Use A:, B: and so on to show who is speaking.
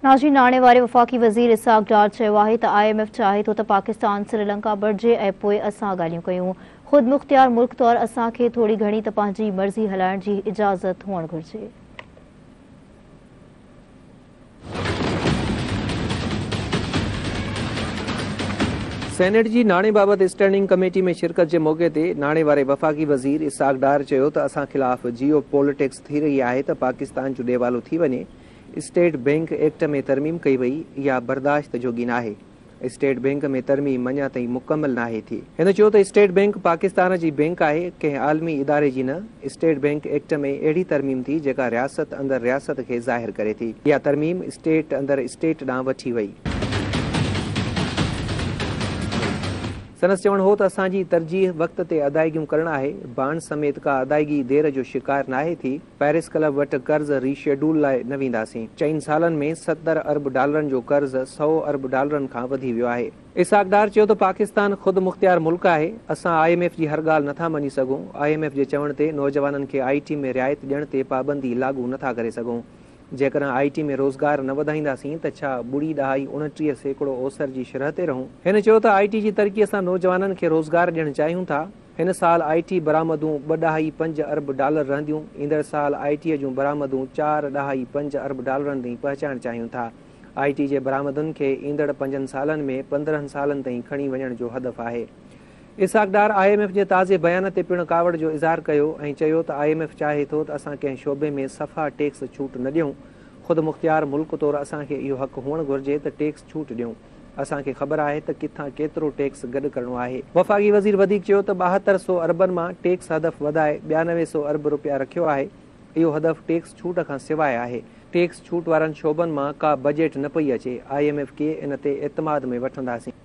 A: नाज़रीन, नाणे वारे वफ़ाक़ी वज़ीर इसाक़ डार चयो आहे त IMF चाहे थो त पाकिस्तान श्रीलंका बढिजे ऐं पोइ असां ॻाल्हियूं कयूं। ख़ुदि मुख़्तियार मुल्क तौरु असांखे थोरी घणी त पंहिंजी मर्ज़ी हलाइण जी इजाज़त हुअणु घुरिजे।
B: सेनेट जी नाणे बाबति स्टैंडिंग कमेटी में शिरकत जे मौक़े ते नाणे वारे वफ़ाक़ी वज़ीर इसाक़ डार चयो त असां ख़िलाफ़ जियो पॉलिटिक्स थी रही आहे त पाकिस्तान जो ॾेवालो थी वञे। स्टेट बैंक एक्ट में तरमीम कई वई इहा बर्दाश्त जोगी नाहे। स्टेट बैंक में तरमीम अञा ताईं मुकमल नाहे थी। हिन चयो त स्टेट बैंक पाकिस्तान जी बैंक आहे, कंहिं आलमी इदारे जी न। स्टेट बैंक एक्ट में अहिड़ी तरमीम थी जेका रियासत अंदरि रियासत खे ज़ाहिर करे थी। इहा तरमीम स्टेट अंदरि स्टेट ॾांहुं वठी वई। संदसि चवणु हो त असांजी तरजीह वक़्त ते अदायगियूं करणु आहे। बांड समेत का अदायगी देर जो शिकार नाहे थी। पेरिस क्लब वटि कर्ज़ रीशेड्यूल लाइ न वेंदासीं। 4 सालनि में 70 अरब डॉलरनि जो कर्ज़ 100 अरब डॉलरनि खां वधी वियो आहे। इसाक़ डार चयो त पाकिस्तान ख़ुदि मुख़्तियार मुल्क आहे। असां IMF जी हर ॻाल्हि नथा मञी सघूं। IMF जे चवण ते नौजवाननि खे IT में रिआयत ॾियण ते पाबंदी लागू नथा करे सघूं। जेकॾहिं IT में रोज़गार न वधाईंदासीं त छा 0.29% ओसर जी शरह ते रहूं। हिन चयो त IT जी तरक़ीअ सां नौजवाननि खे रोज़गार ॾियणु चाहियूं था। हिन साल IT बरामदूं 2.5 अरब डॉलर रहंदियूं। ईंदड़ साल IT जूं बरामदूं 4.5 अरब डॉलरनि ताईं पहुचाइणु चाहियूं था। IT जे बरामदुनि खे ईंदड़ 5 सालनि में 15 सालनि ताईं खणी वञण जो हदफ़ आहे। इसाक़ डार IMF जे ताज़े बयान ते पिणु कावड़ जो इज़हार कयो ऐं चयो त IMF चाहे थो त असां कंहिं शोबे में सफ़ा टैक्स छूट न ॾियूं। ख़ुदि मुख़्तियार मुल्क तौरु असांखे इहो हक़ हुअणु घुरिजे त टैक्स छूट ॾियूं। असांखे ख़बर आहे त किथां केतिरो टैक्स गॾु करणो आहे। वफ़ाक़ी वज़ीर वधीक चयो त 7200 अरबनि मां टैक्स हदफ़ वधाए 9200 अरब रुपया रखियो आहे। इहो हदफ़ टैक्स छूट खां सवाइ आहे। टैक्स छूट वारनि शोबनि मां का बजट न पई अचे। IMF खे इन ते एतमाद में वठंदासीं।